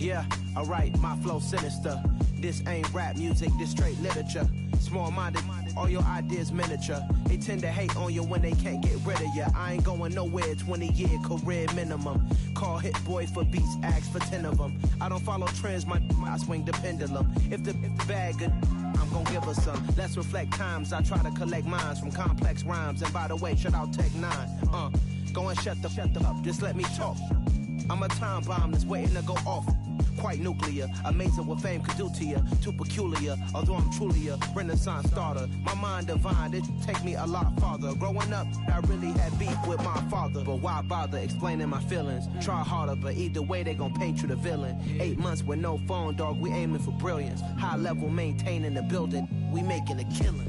Yeah, alright, my flow sinister. This ain't rap music, this straight literature. Small-minded, all your ideas miniature. They tend to hate on you when they can't get rid of you. I ain't going nowhere, 20-year career minimum. Call Hit Boy for beats, ask for 10 of them. I don't follow trends, I swing the pendulum. If the bag good, I'm gon' give her some. Let's reflect times, I try to collect minds from complex rhymes. And by the way, shout out Tech 9. Go and shut the up, just let me talk. I'm a time bomb that's waiting to go off. Quite nuclear, amazing what fame could do to you. Too peculiar, although I'm truly a renaissance starter. My mind divine, it take me a lot farther. Growing up, I really had beef with my father. But why bother explaining my feelings? Try harder, but either way they gon' paint you the villain. 8 months with no phone, dog, we aiming for brilliance. High level maintaining the building, we making a killing.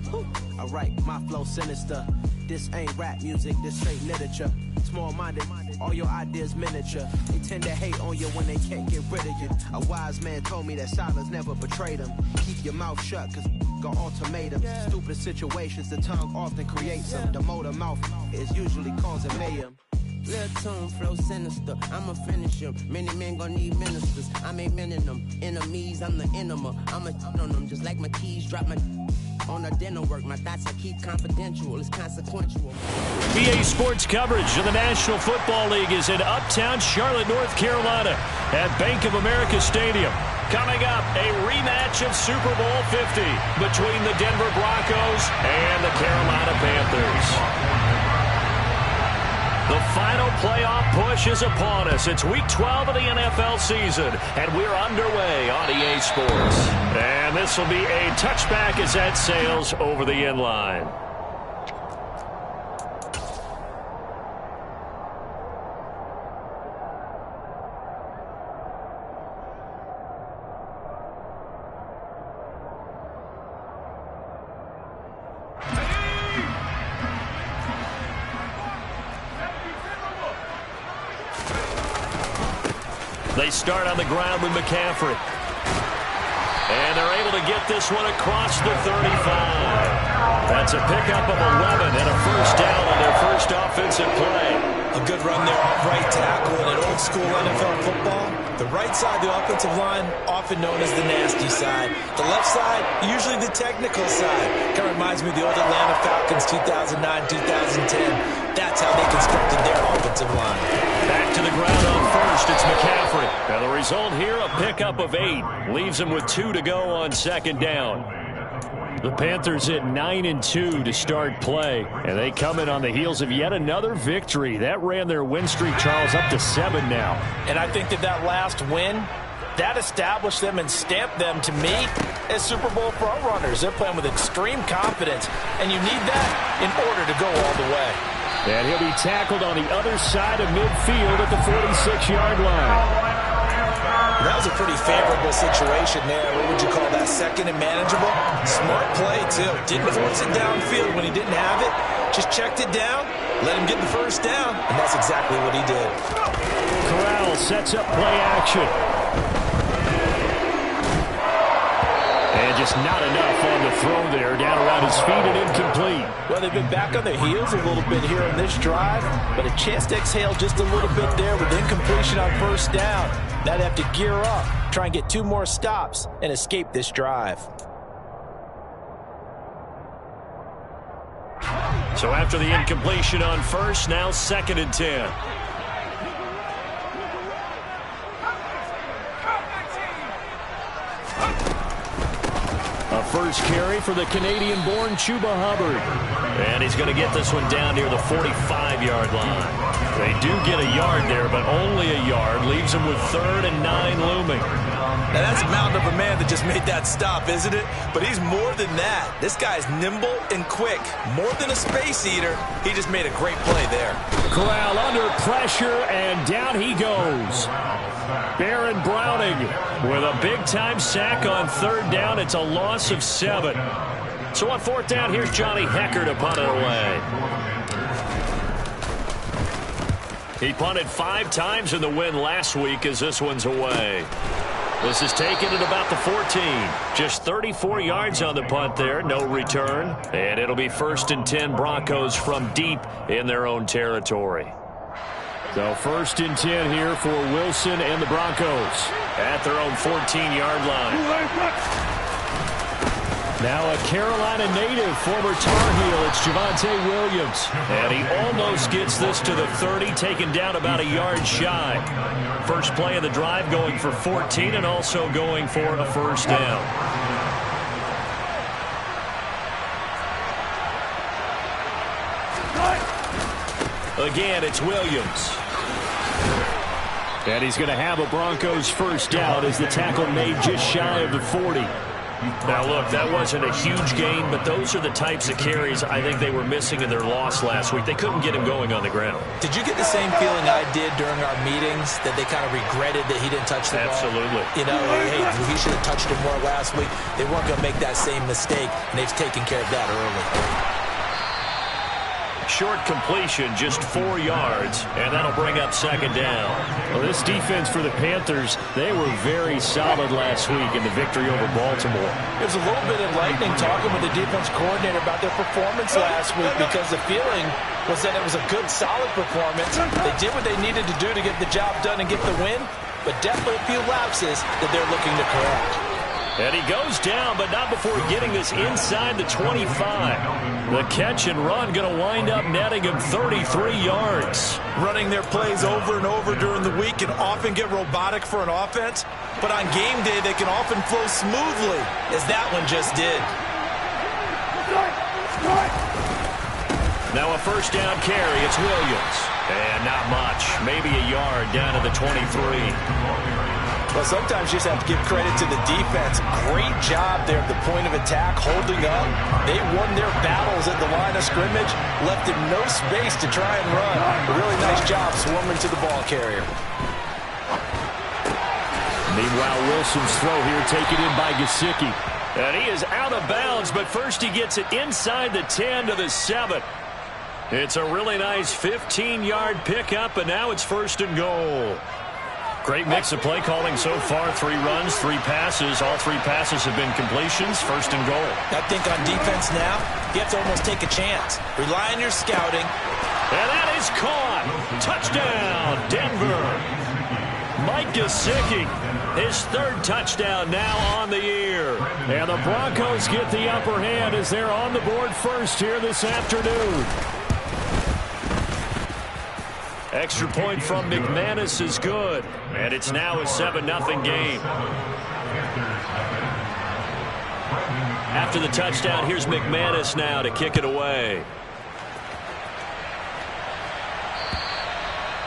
Alright, my flow sinister. This ain't rap music, this straight literature. Small-minded, all your ideas miniature. They tend to hate on you when they can't get rid of you. A wise man told me that silence never betrayed him. Keep your mouth shut, cause got ultimatums. Stupid situations, the tongue often creates them. The motor mouth is usually causing mayhem. Little tune, flow sinister, I'ma finish him. Many men gon' need ministers, I ain't mending them. Enemies, I'm the enema, I'ma on them. Just like my keys, drop my on the dinner work. My thoughts I keep confidential, it's consequential. BA Sports coverage of the National Football League is in Uptown Charlotte, North Carolina at Bank of America Stadium. Coming up, a rematch of Super Bowl 50 between the Denver Broncos and the Carolina Panthers. The final playoff push is upon us. It's Week 12 of the NFL season, and we're underway on EA Sports. And this will be a touchback as that sails over the end line. They start on the ground with McCaffrey. And they're able to get this one across the 35. That's a pickup of 11 and a first down on their first offensive play. A good run there off right tackle in an old-school NFL football. The right side of the offensive line, often known as the nasty side. The left side, usually the technical side. Kind of reminds me of the old Atlanta Falcons 2009-2010. That's how they constructed their offensive line. Back to the ground on first, it's McCaffrey. And the result here, a pickup of 8. Leaves him with 2 to go on second down. The Panthers at 9-2 to start play. And they come in on the heels of yet another victory. That ran their win streak, Charles, up to 7 now. And I think that last win, that established them and stamped them, to me, as Super Bowl frontrunners. They're playing with extreme confidence. And you need that in order to go all the way. And he'll be tackled on the other side of midfield at the 46-yard line. That was a pretty favorable situation there. What would you call that? Second and manageable? Smart play, too. Didn't force it downfield when he didn't have it. Just checked it down, let him get the first down, and that's exactly what he did. Corral sets up play action. And just not enough on the throw there. Down around his feet and incomplete. Well, they've been back on their heels a little bit here on this drive, but a chance to exhale just a little bit there with incompletion on first down. They'd have to gear up, try and get 2 more stops, and escape this drive. So after the incompletion on first, now 2nd and 10. A first carry for the Canadian-born Chuba Hubbard. And he's going to get this one down near the 45-yard line. They do get a yard there, but only a yard. Leaves them with 3rd and 9 looming. Now, that's a mountain of a man that just made that stop, isn't it? But he's more than that. This guy's nimble and quick. More than a space eater. He just made a great play there. Corral under pressure, and down he goes. Baron Browning with a big-time sack on 3rd down. It's a loss of 7. So on 4th down, here's Johnny Hecker to punt it away. He punted 5 times in the win last week as this one's away. This is taken at about the 14. Just 34 yards on the punt there, no return. And it'll be 1st and 10 Broncos from deep in their own territory. So 1st and 10 here for Wilson and the Broncos at their own 14-yard line. Now a Carolina native, former Tar Heel, it's Javonte Williams. And he almost gets this to the 30, taken down about a yard shy. First play of the drive going for 14 and also going for a first down. Again, it's Williams. And he's going to have a Broncos first down as the tackle made just shy of the 40. Now, look, that wasn't a huge gain, but those are the types of carries I think they were missing in their loss last week. They couldn't get him going on the ground. Did you get the same feeling I did during our meetings, that they kind of regretted that he didn't touch the ball? Absolutely. You know, hey, he should have touched it more last week. They weren't going to make that same mistake, and they've taken care of that early. Short completion, just 4 yards, and that'll bring up second down. Well, this defense for the Panthers, they were very solid last week in the victory over Baltimore. It was a little bit enlightening talking with the defense coordinator about their performance last week, because the feeling was that it was a good, solid performance. They did what they needed to do to get the job done and get the win, but definitely a few lapses that they're looking to correct. And he goes down, but not before getting this inside the 25. The catch and run going to wind up netting him 33 yards. Running their plays over and over during the week can often get robotic for an offense, but on game day they can often flow smoothly, as that one just did. Now a first down carry, it's Williams. And not much, maybe a yard down to the 23. Well, sometimes you just have to give credit to the defense. Great job there at the point of attack, holding up. They won their battles at the line of scrimmage, left him no space to try and run. A really nice job swarming to the ball carrier. Meanwhile, Wilson's throw here taken in by Gesicki. And he is out of bounds, but first he gets it inside the 10 to the 7. It's a really nice 15-yard pickup, and now it's 1st and goal. Great mix of play calling so far. 3 runs, 3 passes. All 3 passes have been completions. 1st and goal. I think on defense now, you have to almost take a chance. Rely on your scouting. And that is caught. Touchdown, Denver. Mike Gesicki, his 3rd touchdown now on the year. And the Broncos get the upper hand as they're on the board first here this afternoon. Extra point from McManus is good. And it's now a 7-0 game. After the touchdown, here's McManus now to kick it away.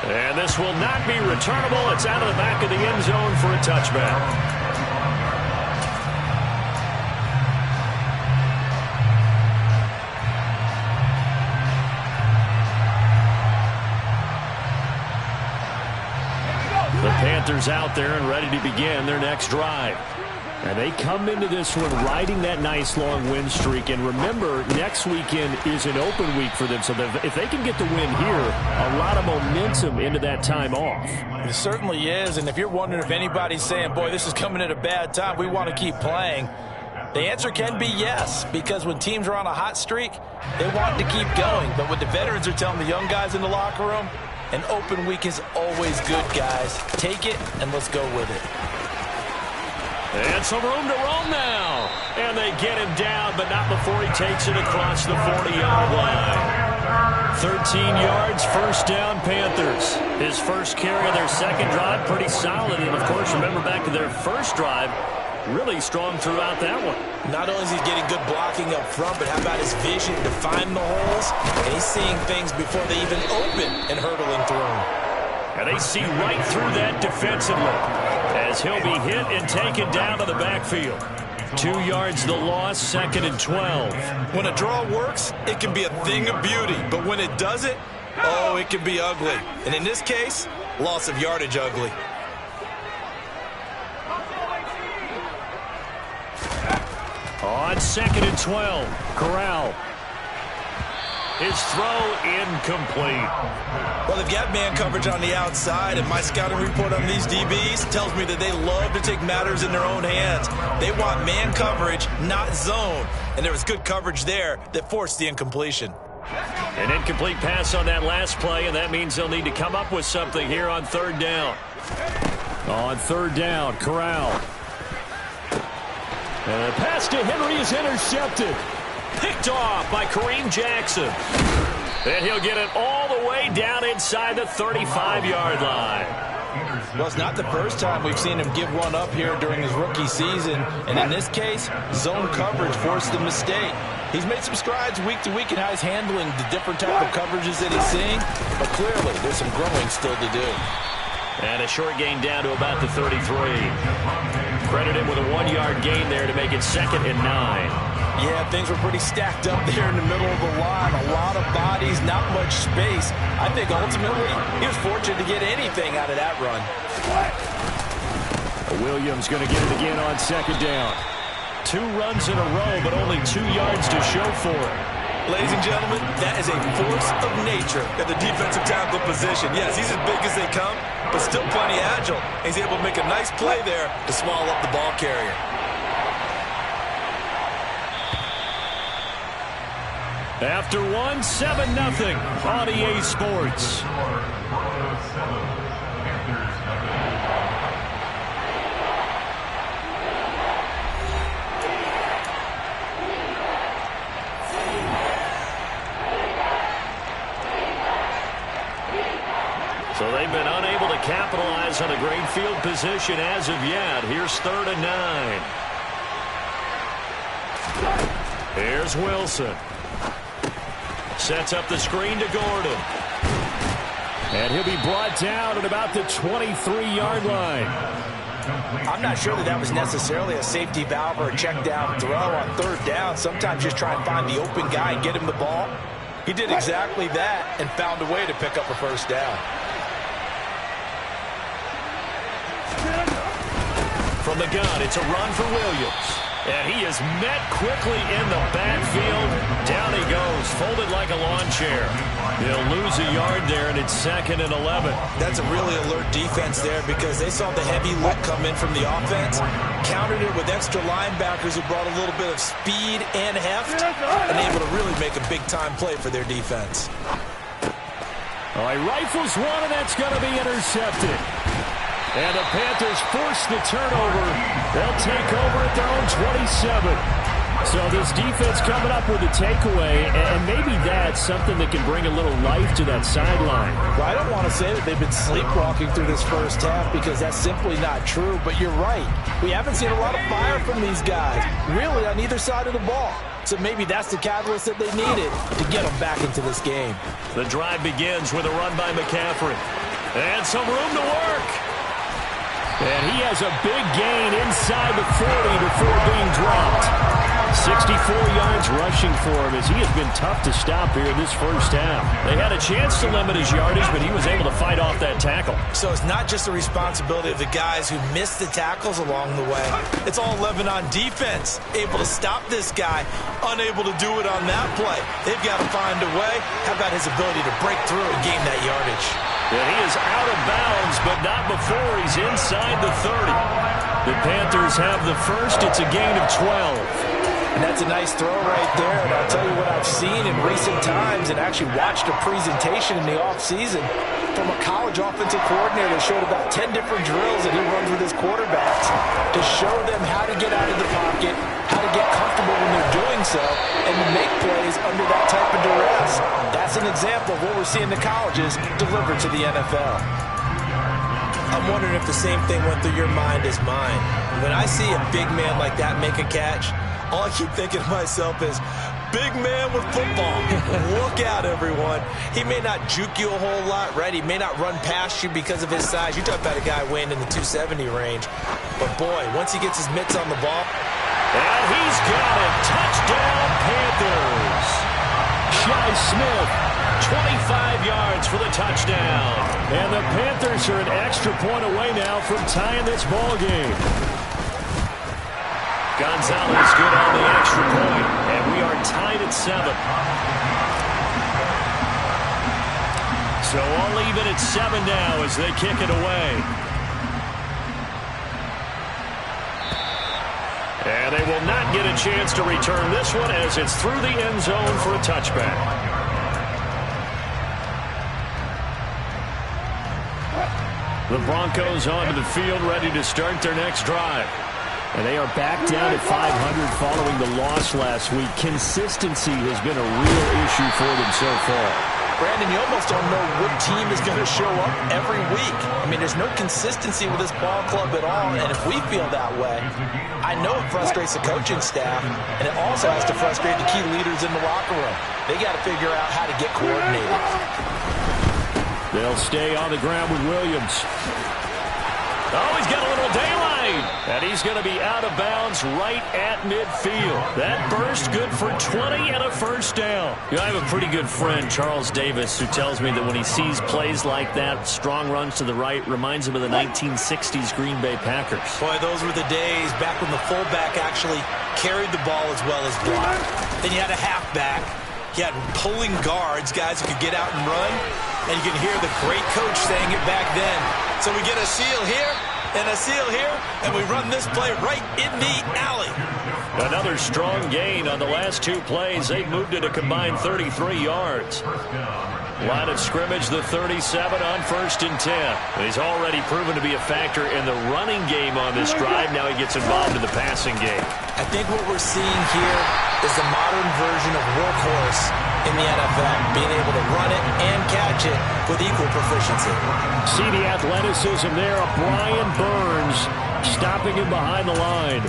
And this will not be returnable. It's out of the back of the end zone for a touchback. The Panthers out there and ready to begin their next drive. And they come into this one riding that nice long win streak. And remember, next weekend is an open week for them. So if they can get the win here, a lot of momentum into that time off. It certainly is. And if you're wondering if anybody's saying, boy, this is coming at a bad time, we want to keep playing, the answer can be yes. Because when teams are on a hot streak, they want to keep going. But what the veterans are telling the young guys in the locker room, an open week is always good, guys. Take it, and let's go with it. And some room to roam now. And they get him down, but not before he takes it across the 40-yard line. 13 yards, first down, Panthers. His first carry of their second drive, pretty solid. And, of course, remember back to their first drive, really strong throughout that one. Not only is he getting good blocking up front, but how about his vision to find the holes? And he's seeing things before they even open and hurdling through them. And they see right through that defensively as he'll be hit and taken down to the backfield. 2 yards the loss, 2nd and 12. When a draw works, it can be a thing of beauty. But when it doesn't, oh, it can be ugly. And in this case, loss of yardage ugly. On 2nd and 12, Corral. His throw incomplete. Well, they've got man coverage on the outside, and my scouting report on these DBs tells me that they love to take matters in their own hands. They want man coverage, not zone. And there was good coverage there that forced the incompletion. An incomplete pass on that last play, and that means they'll need to come up with something here on third down. On third down, Corral. And the pass to Henry is intercepted. Picked off by Kareem Jackson. And he'll get it all the way down inside the 35-yard line. Well, it's not the first time we've seen him give one up here during his rookie season. And in this case, zone coverage forced the mistake. He's made some strides week to week in how he's handling the different type of coverages that he's seeing. But clearly, there's some growing still to do. And a short gain down to about the 33. Credit him with a 1-yard gain there to make it 2nd and 9. Yeah, things were pretty stacked up there in the middle of the line. A lot of bodies, not much space. I think ultimately he was fortunate to get anything out of that run. Williams going to get it again on 2nd down. 2 runs in a row, but only 2 yards to show for it. Ladies and gentlemen, that is a force of nature at the defensive tackle position. Yes, he's as big as they come, but still plenty agile. He's able to make a nice play there to swallow up the ball carrier. After 1, 7-0 on EA Sports. So they've been unable to capitalize on a great field position as of yet. Here's 3rd and 9. Here's Wilson. Sets up the screen to Gordon. And he'll be brought down at about the 23-yard line. I'm not sure that was necessarily a safety valve or a check down throw on 3rd down. Sometimes just try and find the open guy and get him the ball. He did exactly that and found a way to pick up a 1st down. From the gun, it's a run for Williams. And he is met quickly in the backfield. Down he goes, folded like a lawn chair. He'll lose a yard there, and it's 2nd and 11. That's a really alert defense there because they saw the heavy look come in from the offense, countered it with extra linebackers who brought a little bit of speed and heft, and able to really make a big-time play for their defense. All right, rifles one, and that's going to be intercepted. And the Panthers force the turnover. They'll take over at their own 27. So this defense coming up with a takeaway, and maybe that's something that can bring a little life to that sideline. Well, I don't want to say that they've been sleepwalking through this first half because that's simply not true, but you're right. We haven't seen a lot of fire from these guys, really on either side of the ball. So maybe that's the catalyst that they needed to get them back into this game. The drive begins with a run by McCaffrey. And some room to work. And he has a big gain inside the 40 before being dropped. 64 yards rushing for him as he has been tough to stop here in this first half. They had a chance to limit his yardage, but he was able to fight off that tackle. So it's not just the responsibility of the guys who missed the tackles along the way. It's all 11 on defense. Able to stop this guy, unable to do it on that play. They've got to find a way. How about his ability to break through and gain that yardage? And he is out of bounds, but not before he's inside the 30. The Panthers have the first. It's a gain of 12. And that's a nice throw right there. And I'll tell you what I've seen in recent times and actually watched a presentation in the offseason from a college offensive coordinator that showed about 10 different drills that he runs with his quarterbacks to show them how to get out of the pocket, how to get comfortable when they're doing so, and to make plays under that type of duress. That's an example of what we're seeing the colleges deliver to the NFL. I'm wondering if the same thing went through your mind as mine. When I see a big man like that make a catch, all I keep thinking to myself is, big man with football. Look out, everyone. He may not juke you a whole lot, right? He may not run past you because of his size. You talk about a guy weighing in the 270 range. But, boy, once he gets his mitts on the ball. And he's got it. Touchdown, Panthers. Shi Smith, 25 yards for the touchdown. And the Panthers are an extra point away now from tying this ball game. Gonzalez good on the extra point, and we are tied at 7. So all even at 7 now as they kick it away. And they will not get a chance to return this one as it's through the end zone for a touchback. The Broncos onto the field, ready to start their next drive. And they are back down at 500 following the loss last week. Consistency has been a real issue for them so far. Brandon, you almost don't know what team is going to show up every week. I mean, there's no consistency with this ball club at all, and if we feel that way, I know it frustrates the coaching staff, and it also has to frustrate the key leaders in the locker room. They got to figure out how to get coordinated. They'll stay on the ground with Williams. Oh, he's got a little daylight. And he's going to be out of bounds right at midfield. That burst good for 20 and a first down. You know, I have a pretty good friend, Charles Davis, who tells me that when he sees plays like that, strong runs to the right, reminds him of the 1960s Green Bay Packers. Boy, those were the days back when the fullback actually carried the ball as well as blocked. Then you had a halfback. You had pulling guards, guys who could get out and run. And you can hear the great coach saying it back then. So we get a seal here and a seal here, and we run this play right in the alley. Another strong gain on the last two plays. They've moved it a combined 33 yards. Line of scrimmage, the 37 on 1st and 10. He's already proven to be a factor in the running game on this drive. Now he gets involved in the passing game. I think what we're seeing here is the modern version of workhorse in the NFL, being able to run it and catch it with equal proficiency. See the athleticism there of Brian Burns stopping him behind the line.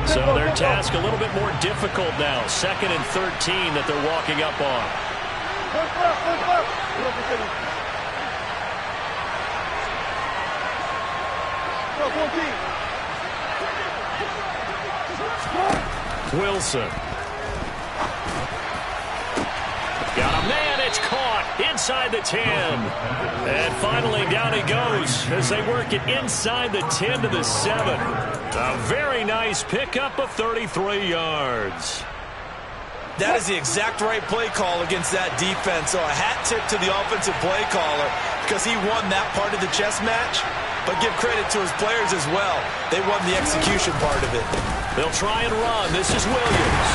So their task a little bit more difficult now. 2nd and 13 that they're walking up on. Wilson. Got him, man, it's caught inside the 10. And finally down he goes as they work it inside the 10 to the 7. A very nice pickup of 33 yards. That is the exact right play call against that defense. So a hat tip to the offensive play caller because he won that part of the chess match. But give credit to his players as well. They won the execution part of it. They'll try and run. This is Williams.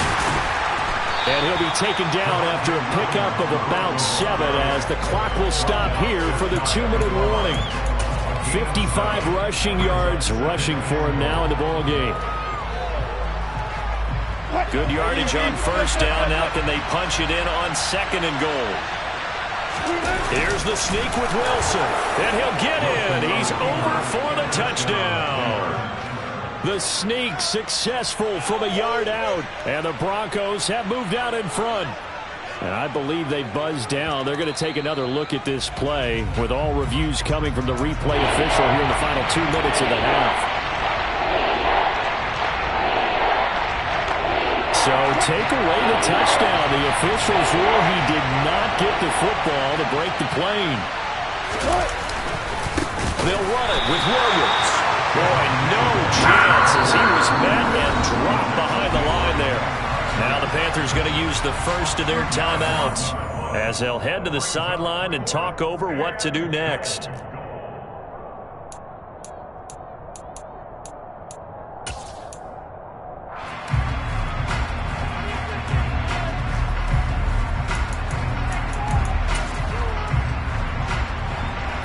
And he'll be taken down after a pickup of about 7 as the clock will stop here for the 2-minute warning. 55 rushing yards rushing for him now in the ball game. Good yardage on 1st down. Now can they punch it in on 2nd and goal? Here's the sneak with Wilson. And he'll get in. He's over for the touchdown. The sneak successful from a yard out. And the Broncos have moved out in front. And I believe they buzzed down. They're going to take another look at this play with all reviews coming from the replay official here in the final 2 minutes of the half. So take away the touchdown. The officials rule he did not get the football to break the plane. They'll run it with Williams. Boy, no chance as he was met and dropped behind the line there. Now the Panthers going to use the first of their timeouts as they'll head to the sideline and talk over what to do next.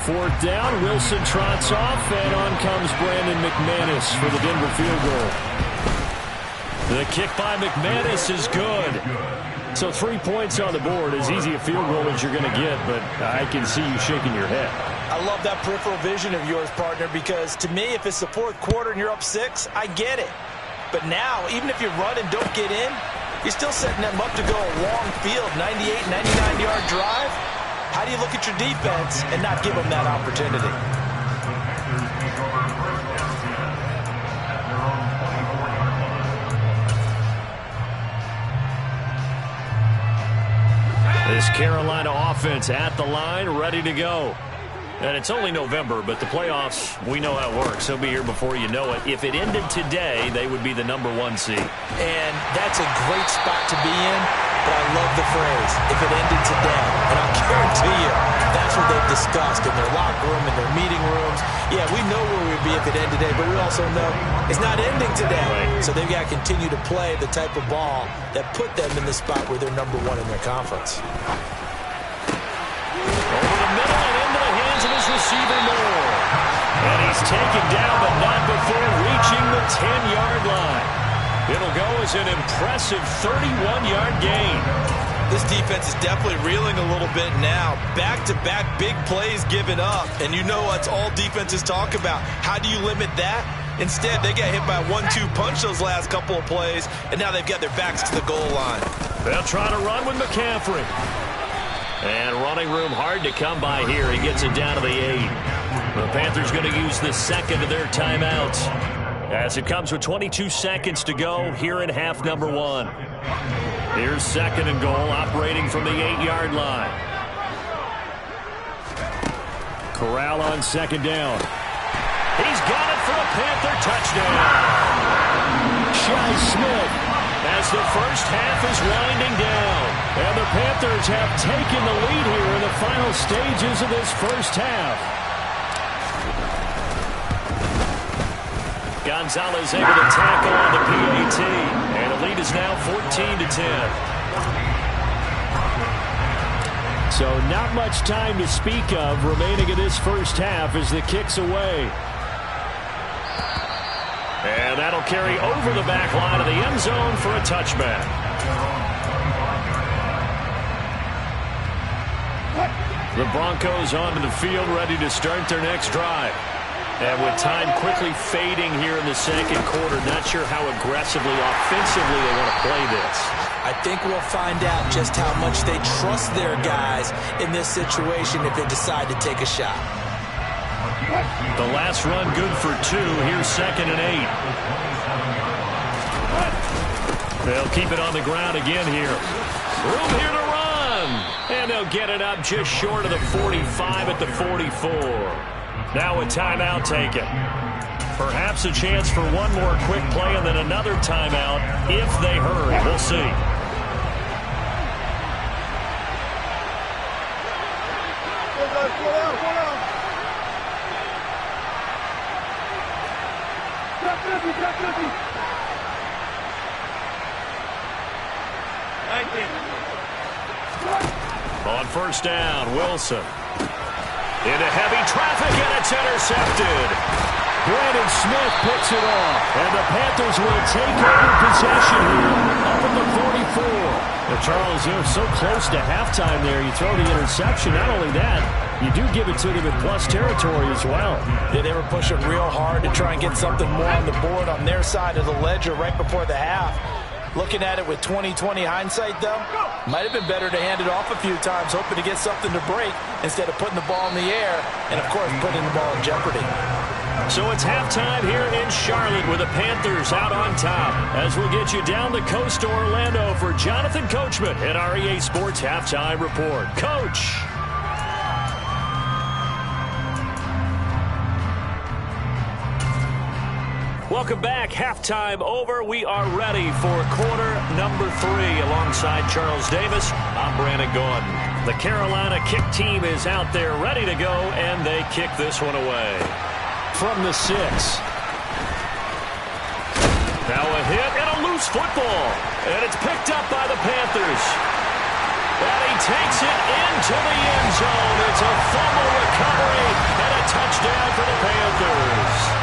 Fourth down, Wilson trots off, and on comes Brandon McManus for the Denver field goal. The kick by McManus is good. So 3 points on the board, as easy a field goal as you're going to get, but I can see you shaking your head. I love that peripheral vision of yours, partner, because to me, if it's the 4th quarter and you're up 6, I get it. But now, even if you run and don't get in, you're still setting them up to go a long field, 98, 99-yard drive. How do you look at your defense and not give them that opportunity? This Carolina offense at the line, ready to go. And it's only November, but the playoffs, we know how it works. They'll be here before you know it. If it ended today, they would be the #1 seed. And that's a great spot to be in, but I love the phrase, if it ended today. And I'll guarantee you, that's what they've discussed in their locker room, in their meeting rooms. Yeah, we know where we'd be if it ended today, but we also know it's not ending today. Right. So they've got to continue to play the type of ball that put them in the spot where they're #1 in their conference. taken down, but not before reaching the 10-yard line. It'll go as an impressive 31-yard gain. This defense is definitely reeling a little bit now. Back-to-back big plays given up. And you know what's all defenses talk about. How do you limit that? Instead, they got hit by a 1-2 punch those last couple of plays, and now they've got their backs to the goal line. They'll try to run with McCaffrey. And running room hard to come by here. He gets it down to the 8. The Panthers going to use the second of their timeouts as it comes with 22 seconds to go here in half number 1. Here's second and goal, operating from the 8-yard line. Corral on second down. He's got it for a Panther touchdown. Shi Smith as the first half is winding down. And the Panthers have taken the lead here in the final stages of this first half. Gonzalez able to tackle on the PAT. And the lead is now 14-10. So not much time to speak of remaining in this first half as the kick's away. And that'll carry over the back line of the end zone for a touchback. The Broncos onto the field, ready to start their next drive. And with time quickly fading here in the second quarter, not sure how aggressively, offensively they want to play this. I think we'll find out just how much they trust their guys in this situation if they decide to take a shot. The last run good for 2. Here's second and 8. They'll keep it on the ground again here. Room here to run. And they'll get it up just short of the 45 at the 44. Now a timeout taken. Perhaps a chance for one more quick play and then another timeout if they hurry. We'll see. On first down, Wilson. Into heavy traffic, and it's intercepted. Brandon Smith picks it off, and the Panthers will take over possession here up at the 44. Now, Charles, you're so close to halftime there. You throw the interception. Not only that, you do give it to them in plus territory as well. Yeah, they were pushing real hard to try and get something more on the board on their side of the ledger right before the half. Looking at it with 20/20 hindsight, though, might have been better to hand it off a few times, hoping to get something to break instead of putting the ball in the air and, of course, putting the ball in jeopardy. So it's halftime here in Charlotte with the Panthers out on top. As we'll get you down the coast to Orlando for Jonathan Coachman at our EA Sports Halftime Report. Coach. Welcome back. Halftime over. We are ready for quarter number 3 alongside Charles Davis. I'm Brandon Gordon. The Carolina kick team is out there ready to go, and they kick this one away. From the 6. Now a hit and a loose football. And it's picked up by the Panthers. And he takes it into the end zone. It's a fumble recovery and a touchdown for the Panthers.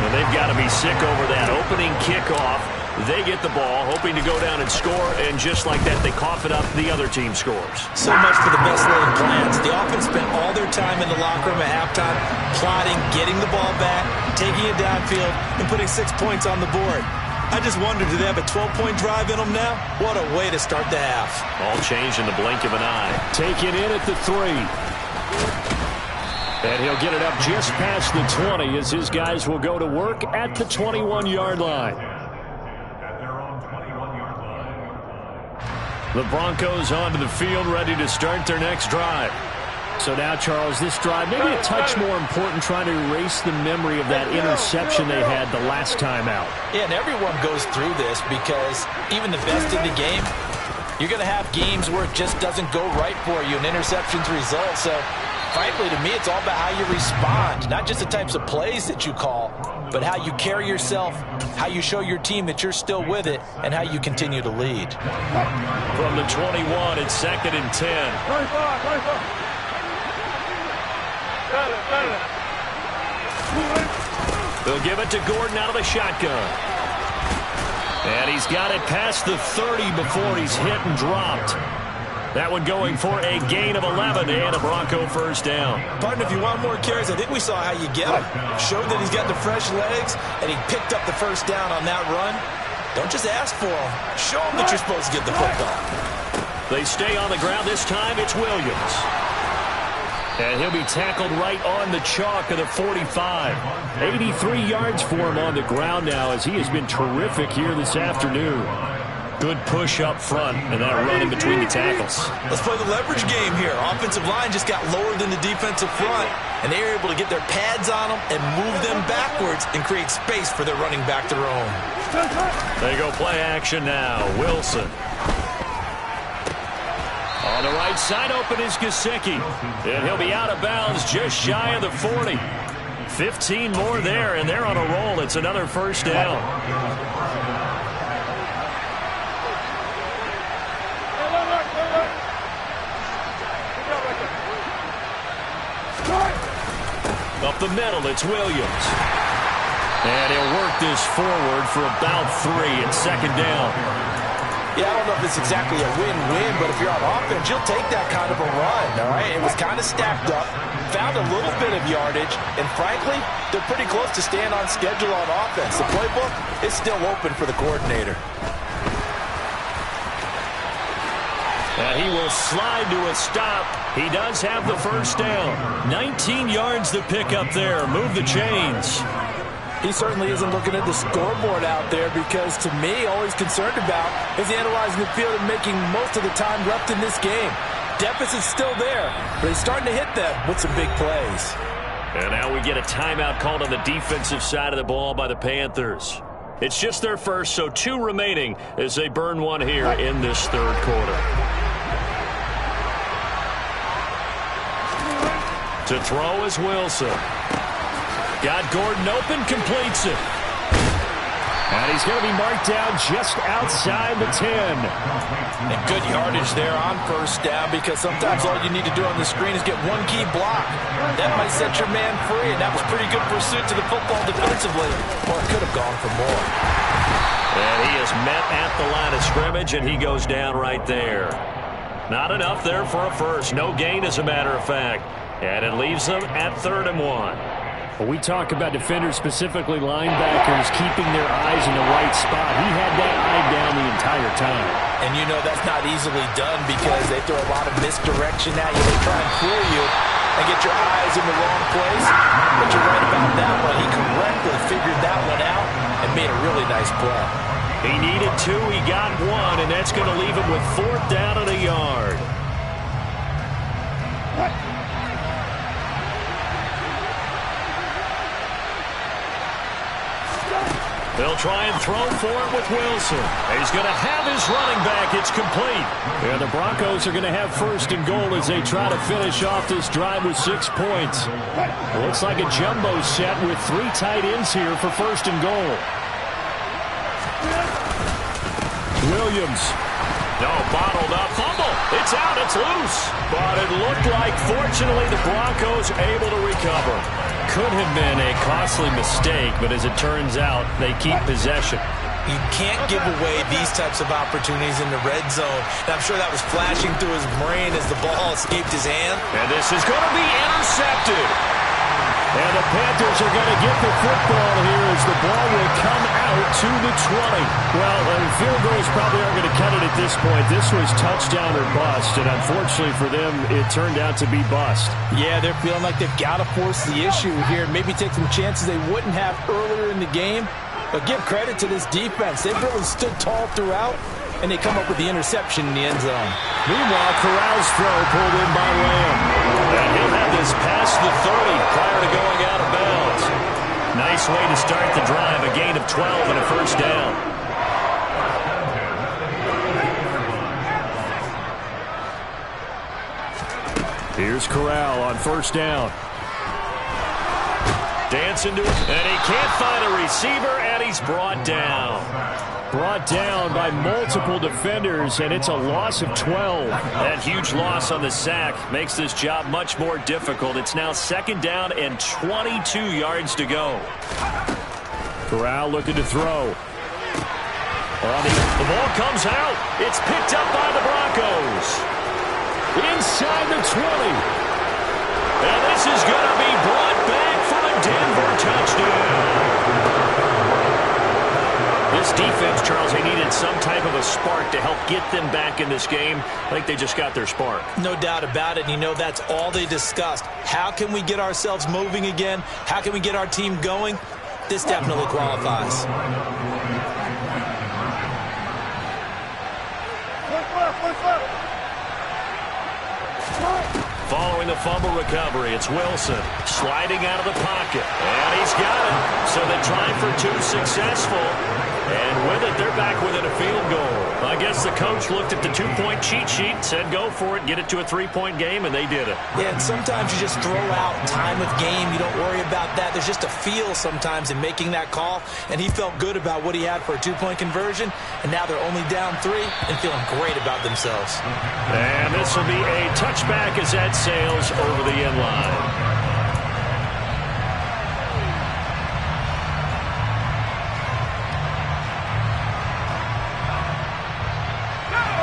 And they've got to be sick over that opening kickoff. They get the ball, hoping to go down and score, and just like that, they cough it up. The other team scores. So much for the best laid plans. The offense spent all their time in the locker room at halftime, plotting, getting the ball back, taking it downfield, and putting 6 points on the board. I just wonder, do they have a 12-point drive in them now? What a way to start the half. All changed in the blink of an eye. Take it in at the 3. And he'll get it up just past the 20 as his guys will go to work at the 21-yard line. The Broncos onto the field, ready to start their next drive. So now, Charles, this drive maybe a touch more important, trying to erase the memory of that interception they had the last time out. Yeah, and everyone goes through this because even the best in the game, you're going to have games where it just doesn't go right for you and interceptions result. So frankly, to me, it's all about how you respond, not just the types of plays that you call, but how you carry yourself, how you show your team that you're still with it, and how you continue to lead. From the 21, it's 2nd and 10. They'll give it to Gordon out of the shotgun. And he's got it past the 30 before he's hit and dropped. That one going for a gain of 11 and a Bronco first down. Partner, if you want more carries, I think we saw how you get him. Showed that he's got the fresh legs, and he picked up the first down on that run. Don't just ask for him. Show him that you're supposed to get the football. They stay on the ground. This time it's Williams. And he'll be tackled right on the chalk of the 45. 83 yards for him on the ground now as he has been terrific here this afternoon. Good push up front and that run in between the tackles. Let's play the leverage game here. Offensive line just got lower than the defensive front, and they were able to get their pads on them and move them backwards and create space for their running back to roam. They go play action now. Wilson. On the right side, open is Gesicki. And he'll be out of bounds just shy of the 40. 15 more there, and they're on a roll. It's another first down. Up the middle, it's Williams. And he'll work this forward for about 3 at second down. Yeah, I don't know if it's exactly a win-win, but if you're on offense, you'll take that kind of a run, all right? It was kind of stacked up, found a little bit of yardage, and frankly, they're pretty close to staying on schedule on offense. The playbook is still open for the coordinator. And he will slide to a stop. He does have the first down. 19 yards to pick up there. Move the chains. He certainly isn't looking at the scoreboard out there because, to me, all he's concerned about is analyzing the field and making most of the time left in this game. Deficit's still there, but he's starting to hit them with some big plays. And now we get a timeout called on the defensive side of the ball by the Panthers. It's just their first, so 2 remaining as they burn one here in this third quarter. To throw is Wilson. Got Gordon open, completes it. And he's going to be marked down just outside the 10. And good yardage there on first down because sometimes all you need to do on the screen is get one key block. That might set your man free, and that was pretty good pursuit to the football defensively. Or it could have gone for more. And he is met at the line of scrimmage, and he goes down right there. Not enough there for a first. No gain, as a matter of fact. And it leaves them at 3rd and 1. When we talk about defenders, specifically linebackers, keeping their eyes in the right spot, he had that eye down the entire time. And you know that's not easily done because they throw a lot of misdirection at you. They try and fool you and get your eyes in the wrong place. But you're right about that one. He correctly figured that one out and made a really nice play. He needed 2, he got 1, and that's going to leave him with 4th down and a yard. They'll try and throw for it with Wilson. He's going to have his running back. It's complete. Yeah, the Broncos are going to have 1st and goal as they try to finish off this drive with 6 points. Looks like a jumbo set with 3 tight ends here for 1st and goal. Williams. No, bottled up. Fumble. It's out. It's loose. But it looked like, fortunately, the Broncos able to recover. Could have been a costly mistake, but as it turns out, they keep possession. You can't give away these types of opportunities in the red zone. And I'm sure that was flashing through his brain as the ball escaped his hand. And this is going to be intercepted. And the Panthers are going to get the football here as the ball will come out to the 20. Well, field goals probably aren't going to cut it at this point. This was touchdown or bust, and unfortunately for them, it turned out to be bust. Yeah, they're feeling like they've got to force the issue here. Maybe take some chances they wouldn't have earlier in the game. But give credit to this defense. They've really stood tall throughout, and they come up with the interception in the end zone. Meanwhile, Corral's throw pulled in by Lamb. And he'll have this past the 30 prior to going out of bounds. Nice way to start the drive. A gain of 12 and a first down. Here's Corral on first down. Dancing to it, and he can't find a receiver, and he's brought down. brought down by multiple defenders, and it's a loss of 12. That huge loss on the sack makes this job much more difficult. It's now 2nd down and 22 yards to go. Corral looking to throw. The ball comes out. It's picked up by the Broncos. Inside the 20. And this is going to be brought back for a Denver touchdown. This defense, Charles, they needed some type of a spark to help get them back in this game. I think they just got their spark. No doubt about it. And you know, that's all they discussed. How can we get ourselves moving again? How can we get our team going? This definitely qualifies. Following the fumble recovery, it's Wilson sliding out of the pocket. And he's got it. So they tried for 2 successful. And with it, they're back within a field goal. I guess the coach looked at the 2-point cheat sheet, said go for it, get it to a 3-point game, and they did it. Yeah, and sometimes you just throw out time of game. You don't worry about that. There's just a feel sometimes in making that call. And he felt good about what he had for a 2-point conversion. And now they're only down 3 and feeling great about themselves. And this will be a touchback as that sails over the end line.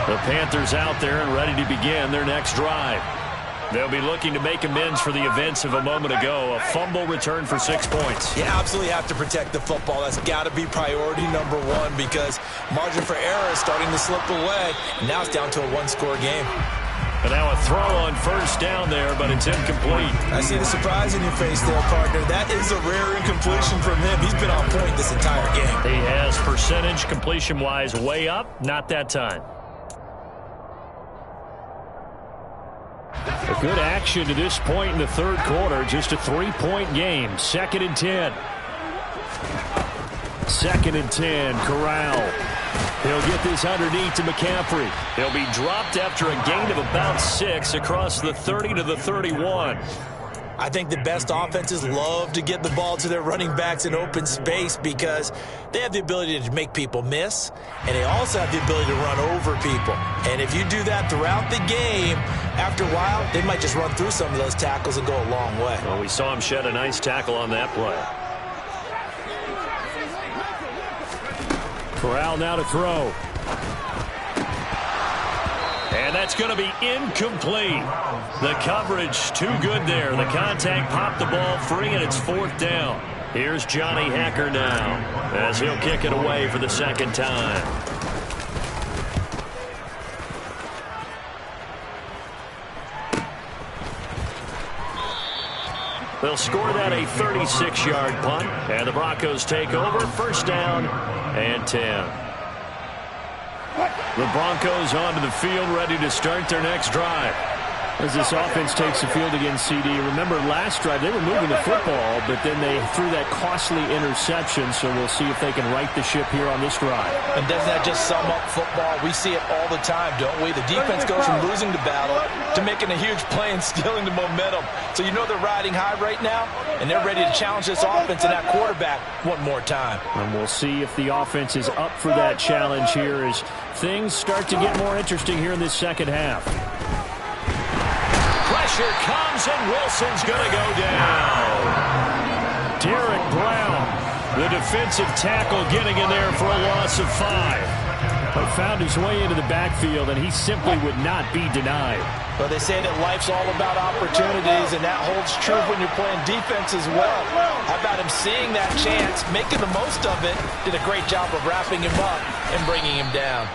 The Panthers out there and ready to begin their next drive. They'll be looking to make amends for the events of a moment ago. A fumble return for 6 points. You absolutely have to protect the football. That's got to be priority number 1 because margin for error is starting to slip away. And now it's down to a 1-score game. And now a throw on 1st down there, but it's incomplete. I see the surprise in your face there, partner. That is a rare incompletion from him. He's been on point this entire game. He has percentage completion-wise way up. Not that time. A good action to this point in the 3rd quarter. Just a 3-point game. 2nd and 10. 2nd and 10. Corral. He'll get this underneath to McCaffrey. He'll be dropped after a gain of about 6 across the 30 to the 31. I think the best offenses love to get the ball to their running backs in open space because they have the ability to make people miss, and they also have the ability to run over people. And if you do that throughout the game, after a while, they might just run through some of those tackles and go a long way. Well, we saw him shed a nice tackle on that play. Corral now to throw. And that's going to be incomplete. The coverage too good there. The contact popped the ball free, and it's 4th down. Here's Johnny Hacker now as he'll kick it away for the 2nd time. They'll score that a 36-yard punt, and the Broncos take over. 1st down and 10. The Broncos onto the field, ready to start their next drive. As this offense takes the field against CD. Remember, last drive, they were moving the football, but then they threw that costly interception, so we'll see if they can right the ship here on this drive. And doesn't that just sum up football? We see it all the time, don't we? The defense goes from losing the battle to making a huge play and stealing the momentum. So you know they're riding high right now, and they're ready to challenge this offense and that quarterback one more time. And we'll see if the offense is up for that challenge here as things start to get more interesting here in this 2nd half. Pressure comes, and Wilson's going to go down. Derek Brown, the defensive tackle, getting in there for a loss of 5. But found his way into the backfield, and he simply would not be denied. Well, they say that life's all about opportunities, and that holds true when you're playing defense as well. How about him seeing that chance, making the most of it, did a great job of wrapping him up and bringing him down.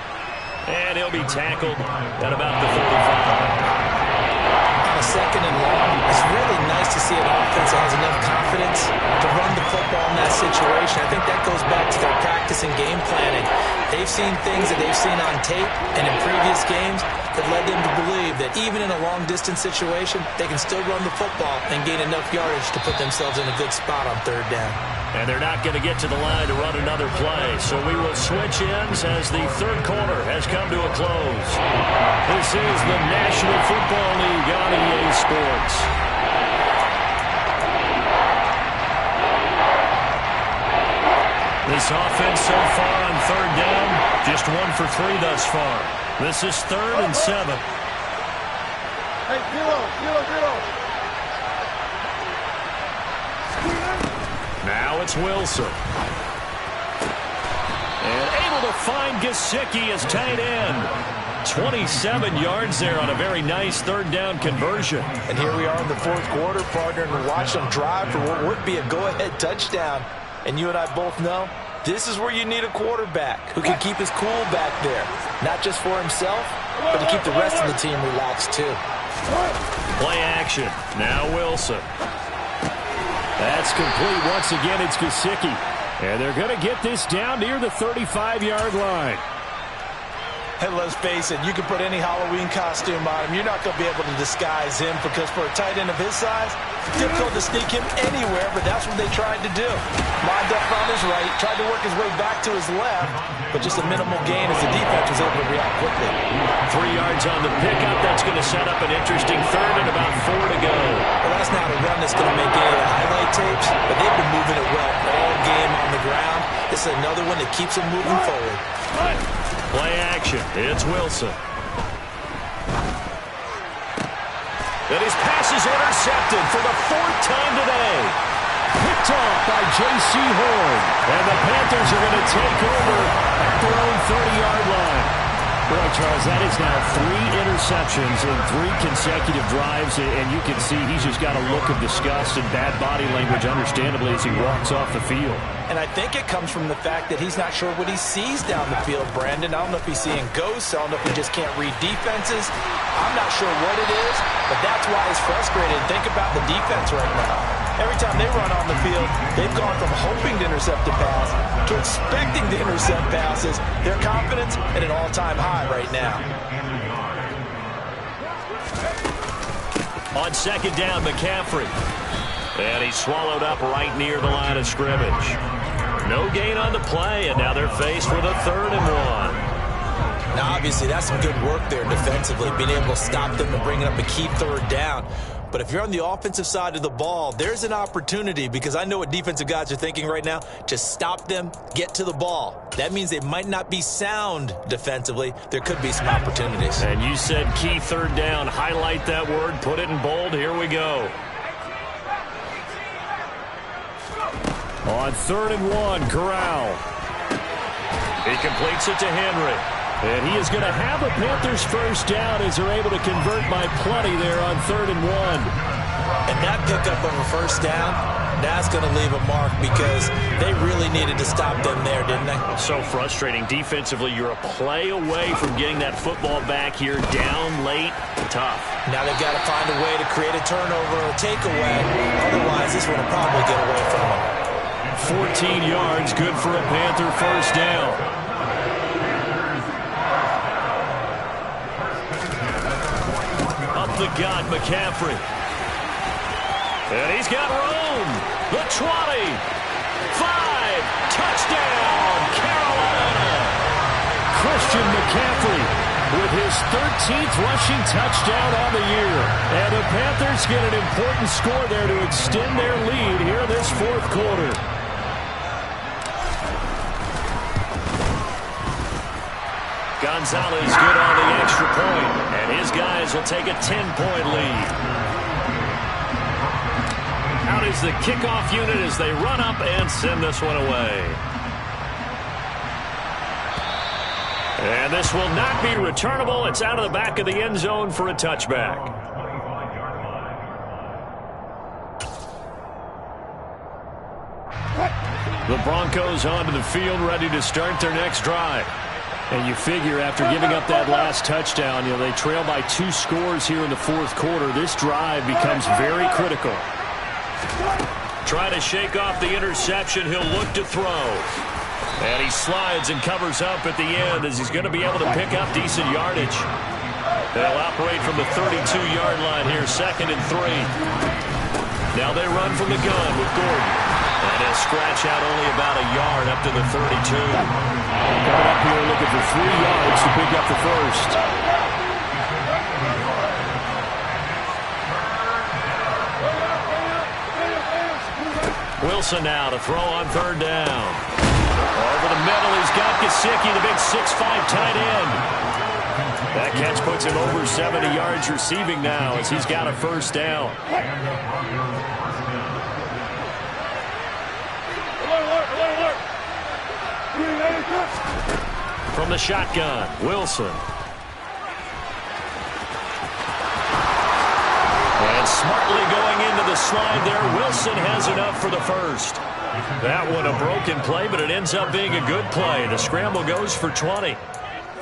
And he'll be tackled at about the 35. On a 2nd and long, it's really nice to see an offense that has enough confidence to run the football in that situation. I think that goes back to their practice and game planning. They've seen things that they've seen on tape and in previous games that led them to believe that even in a long-distance situation, they can still run the football and gain enough yardage to put themselves in a good spot on 3rd down. And they're not going to get to the line to run another play. So we will switch ends as the 3rd quarter has come to a close. This is the National Football League on EA Sports. This offense so far on 3rd down Just 1 for 3 thus far. This is 3rd and 7. Hey, zero. Now it's Wilson. And able to find Gesicki as tight end. 27 yards there on a very nice 3rd down conversion. And here we are in the 4th quarter, partner, and watch them drive for what would be a go-ahead touchdown. And you and I both know this is where you need a quarterback who can keep his cool back there. Not just for himself, but to keep the rest of the team relaxed too. Play action. Now Wilson. That's complete. Once again, it's Gesicki. And they're going to get this down near the 35-yard line. And let's face it, you can put any Halloween costume on him. You're not going to be able to disguise him because for a tight end of his size, it's difficult to sneak him anywhere, but that's what they tried to do. Lined up on his right, tried to work his way back to his left, but just a minimal gain as the defense was able to react quickly. 3 yards on the pickup. That's going to set up an interesting 3rd and about 4 to go. Well, that's not a run that's going to make any of the highlight tapes, but they've been moving it well all game on the ground. This is another one that keeps them moving forward. Play action. It's Wilson. And his pass is intercepted for the 4th time today. Picked off by J.C. Horn. And the Panthers are going to take over at their own 30-yard line. Boy, Charles, that is now 3 interceptions in 3 consecutive drives, and you can see he's just got a look of disgust and bad body language, understandably, as he walks off the field. And I think it comes from the fact that he's not sure what he sees down the field, Brandon. I don't know if he's seeing ghosts. I don't know if he just can't read defenses. I'm not sure what it is, but that's why he's frustrated. Think about the defense right now. Every time they run on the field, they've gone from hoping to intercept a pass to expecting to intercept passes. Their confidence at an all-time high right now. On 2nd down, McCaffrey. And he's swallowed up right near the line of scrimmage. No gain on the play, and now they're faced with a 3rd and 1. Now, obviously, that's some good work there defensively, being able to stop them and bringing up a key 3rd down. But if you're on the offensive side of the ball, there's an opportunity, because I know what defensive guys are thinking right now. Just stop them, get to the ball. That means they might not be sound defensively. There could be some opportunities. And you said key 3rd down. Highlight that word, put it in bold. Here we go. On 3rd and 1, Corral. He completes it to Henry. And he is going to have a Panthers 1st down as they're able to convert by plenty there on 3rd and 1. And that pickup of a 1st down, that's going to leave a mark because they really needed to stop them there, didn't they? So frustrating. Defensively, you're a play away from getting that football back here down late. Tough. Now they've got to find a way to create a turnover or a takeaway. Otherwise, this one will probably get away from them. 14 yards, good for a Panther 1st down. Up the gut, McCaffrey. And he's got room. The 20. 5. Touchdown, Carolina. Christian McCaffrey with his 13th rushing touchdown on the year. And the Panthers get an important score there to extend their lead here in this 4th quarter. Gonzalez good on the extra point, and his guys will take a 10-point lead. Out is the kickoff unit as they run up and send this one away. And this will not be returnable. It's out of the back of the end zone for a touchback. The Broncos onto the field, ready to start their next drive. And you figure after giving up that last touchdown, they trail by 2 scores here in the 4th quarter. This drive becomes very critical. Try to shake off the interception. He'll look to throw. And he slides and covers up at the end as he's going to be able to pick up decent yardage. They'll operate from the 32-yard line here, 2nd and 3. Now they run from the gun with Gordon. And he'll scratch out only about a yard up to the 32. Coming up here looking for 3 yards to pick up the 1st. Wilson now to throw on 3rd down. Over the middle, he's got Gesicki, the big 6'5" tight end. That catch puts him over 70 yards receiving now as he's got a first down. From the shotgun, Wilson. And smartly going into the slide there, Wilson has enough for the first. That one a broken play, but it ends up being a good play. The scramble goes for 20.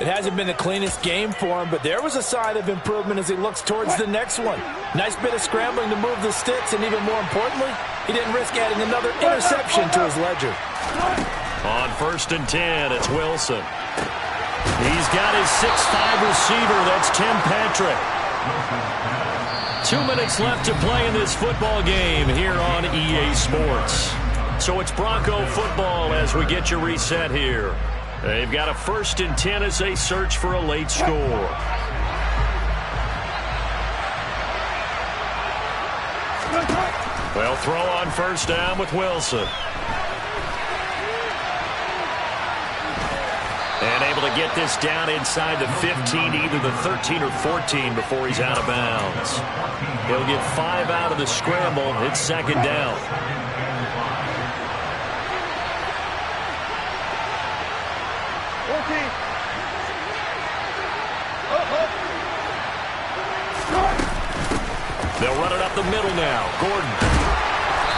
It hasn't been the cleanest game for him, but there was a sign of improvement as he looks towards the next one. Nice bit of scrambling to move the sticks, and even more importantly, he didn't risk adding another interception to his ledger. On 1st and 10, it's Wilson. He's got his 6'5" receiver. That's Tim Patrick. 2 minutes left to play in this football game here on EA Sports. So it's Bronco football as we get you reset here. They've got a 1st and 10 as they search for a late score. Well, throw on 1st down with Wilson. And able to get this down inside the 15, either the 13 or 14 before he's out of bounds. He'll get 5 out of the scramble. It's 2nd down. They'll run it up the middle now. Gordon.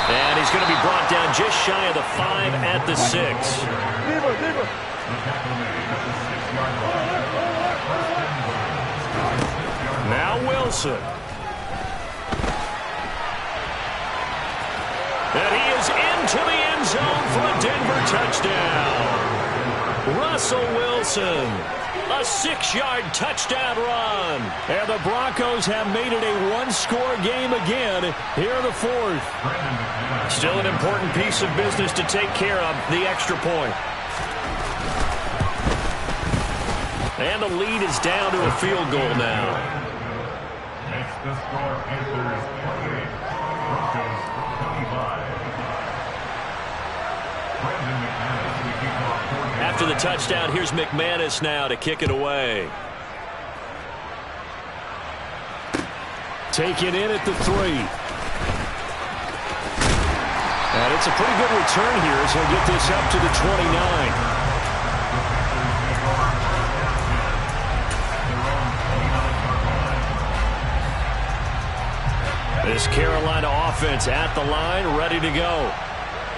And he's going to be brought down just shy of the 5 at the 6. Now Wilson. And he is into the end zone for a Denver touchdown. Russell Wilson. A 6-yard touchdown run. And the Broncos have made it a one-score game again here in the 4th. Still an important piece of business to take care of, the extra point. And the lead is down to a field goal now. Next to score, Panthers 28, Broncos 25. After the touchdown, here's McManus now to kick it away. Taken in at the 3. And it's a pretty good return here as he'll get this up to the 29. This Carolina offense at the line, ready to go.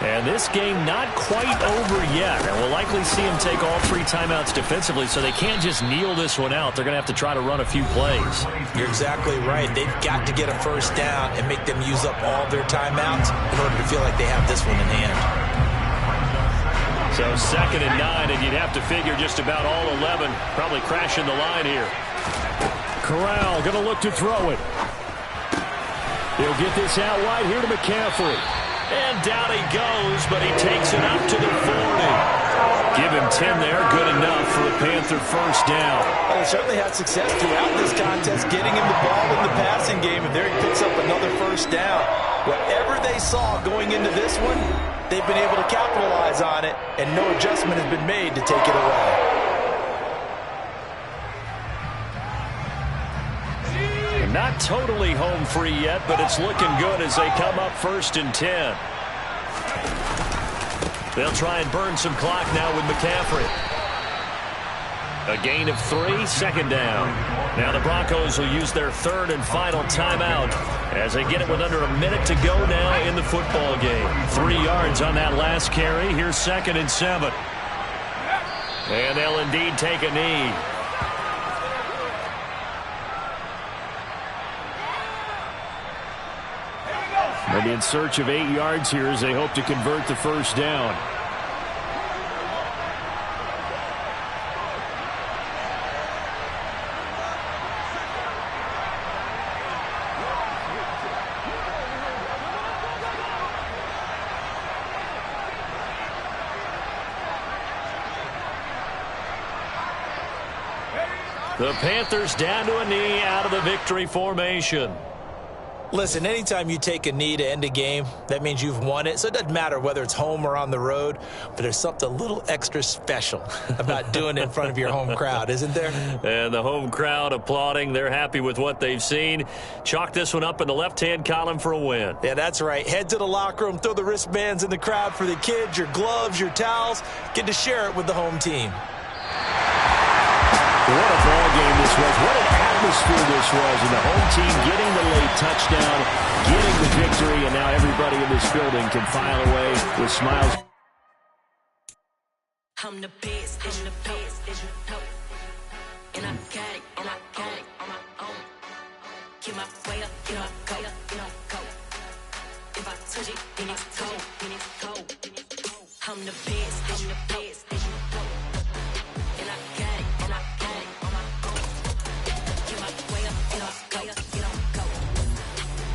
And this game not quite over yet. And we'll likely see him take all 3 timeouts defensively, so they can't just kneel this one out. They're going to have to try to run a few plays. You're exactly right. They've got to get a first down and make them use up all their timeouts in order to feel like they have this one in hand. So 2nd and 9, and you'd have to figure just about all 11 probably crashing the line here. Corral going to look to throw it. He'll get this out wide here to McCaffrey. And down he goes, but he takes it up to the 40. Give him 10 there, good enough for a Panther first down. Well, they certainly had success throughout this contest, getting him the ball in the passing game, and there he picks up another first down. Whatever they saw going into this one, they've been able to capitalize on it, and no adjustment has been made to take it away. Not totally home free yet, but it's looking good as they come up 1st and 10. They'll try and burn some clock now with McCaffrey. A gain of 3, 2nd down. Now the Broncos will use their 3rd and final timeout as they get it with under a minute to go now in the football game. 3 yards on that last carry. Here's 2nd and 7. And they'll indeed take a knee. And in search of 8 yards here as they hope to convert the first down. The Panthers down to a knee out of the victory formation. Listen, anytime you take a knee to end a game, that means you've won it. So it doesn't matter whether it's home or on the road, but there's something a little extra special about doing it in front of your home crowd, isn't there? And the home crowd applauding. They're happy with what they've seen. Chalk this one up in the left-hand column for a win. Yeah, that's right. Head to the locker room, throw the wristbands in the crowd for the kids, your gloves, your towels. Get to share it with the home team. What a ball game this was. What an atmosphere this was. And the home team getting the late touchdown, getting the victory, and now everybody in this building can file away with smiles. I'm the best, and the best, and I got it, and I got it on my own. Get my way up, get my go, go. If I touch it, then it's cold, then it's cold. I'm the best, and the best, and I got it, and I got it on my own. Get my way up, get my go, go.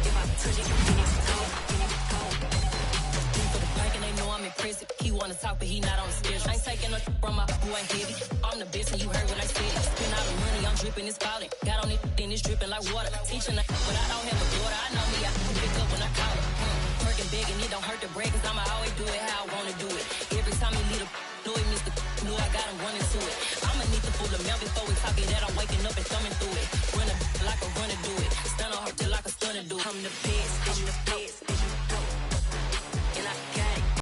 If I touch it, then it's cold, then it's cold. For the park and they know I'm impressive. He wanna talk, but he not on the schedule. I ain't taking no from my boy ain't heavy. I'm the best, and you heard what I said. Spend all the money, I'm dripping, it's falling. Got on it, then it's dripping like water. Teaching her, but I don't have a daughter. I know me, I can pick up when I call her. Working big, and it don't hurt to break, cause I'ma always do it how I wanna do it. Every time he lead a know he missed the know I got him running to it. I'ma need the full amount before we talking that I'm waking up and thumbing through it. Run a like a runner do it. Stun on her till like a stunner do it. I'm the best, I'm the best.